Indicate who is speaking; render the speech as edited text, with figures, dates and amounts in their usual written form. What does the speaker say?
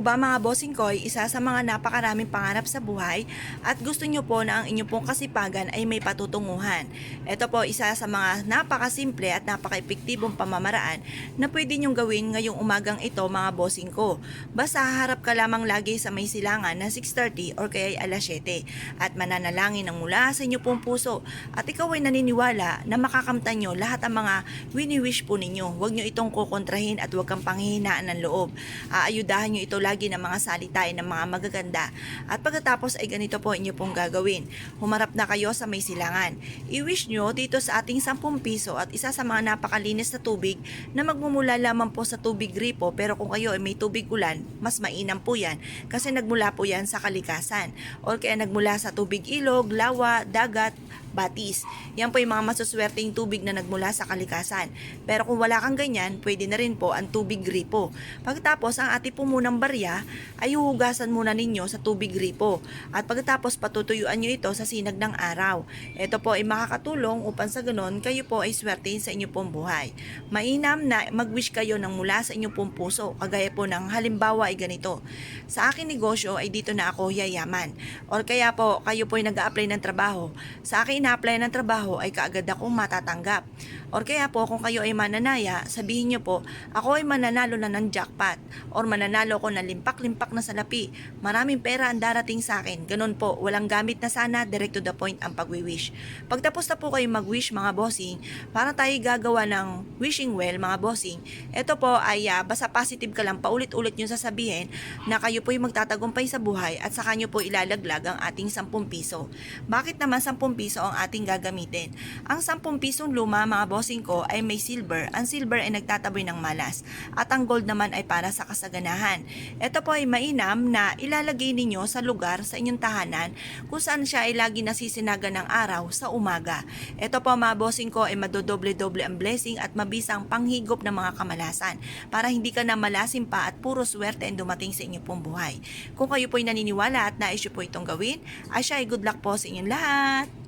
Speaker 1: po ba mga bossing ko ay isa sa mga napakaraming pangarap sa buhay at gusto nyo po na ang inyong pong kasipagan ay may patutunguhan. Ito po isa sa mga napakasimple at napaka-epektibong pamamaraan na pwede nyong gawin ngayong umagang ito mga bossing ko. Basta haharap ka lamang lagi sa may silangan na 6:30 or kaya ay alas 7 at mananalangin ng mula sa inyong pong puso at ikaw ay naniniwala na makakamtan nyo lahat ang mga wini-wish po ninyo. Huwag nyo itong kukontrahin at huwag kang panghihinaan ng loob. Aayudahan nyo ito lagi ng mga salitain ng mga magaganda. At pagkatapos ay ganito po inyo pong gagawin. Humarap na kayo sa may silangan. I-wish nyo dito sa ating 10 piso at isa sa mga napakalinis na tubig na magmumula lamang po sa tubig gripo, pero kung kayo ay may tubig ulan, mas mainam po yan kasi nagmula po yan sa kalikasan o kaya nagmula sa tubig ilog, lawa, dagat, batis. Yan po yung mga masuswerteng tubig na nagmula sa kalikasan. Pero kung wala kang ganyan, pwede na rin po ang tubig gripo. Pagkatapos, ang ating po munang barya ay huhugasan muna ninyo sa tubig gripo. At pagkatapos, patutuyuan nyo ito sa sinag ng araw. Ito po ay makakatulong upang sa ganon, kayo po ay swertein sa inyong pong buhay. Mainam na mag-wish kayo ng mula sa inyong pong puso. Kagaya po ng halimbawa ay ganito. Sa aking negosyo ay dito na ako yayaman. Or kaya po, kayo po ay nag-a-apply ng trabaho. Sa akin na-apply ng trabaho ay kaagad akong matatanggap. Or kaya po kung kayo ay mananaya, sabihin nyo po, ako ay mananalo na ng jackpot. Or mananalo ko ng limpak-limpak na salapi. Maraming pera ang darating sa akin. Ganun po, walang gamit na sana, direct to the point ang pag-wish. Pagtapos na po kayo mag-wish mga bossing, para tayo gagawa ng wishing well mga bossing, ito po ay basta positive ka lang, paulit-ulit nyo sasabihin na kayo po ay magtatagumpay sa buhay at saka nyo po ilalaglag ang ating 10 piso. Bakit naman 10 piso ang ating gagamitin? Ang 10 pisong luma mga bossing ko ay may silver. Ang silver ay nagtataboy ng malas at ang gold naman ay para sa kasaganahan. Ito po ay mainam na ilalagay ninyo sa lugar sa inyong tahanan kung saan siya ay lagi nasisinaga ng araw sa umaga. Ito po mga bossing ko ay madodoble-doble ang blessing at mabisang panghigop ng mga kamalasan para hindi ka na malasim pa at puro swerte ang dumating sa inyong pong buhay. Kung kayo po ay naniniwala at nais nyo po itong gawin, ay siya ay good luck po sa inyong lahat.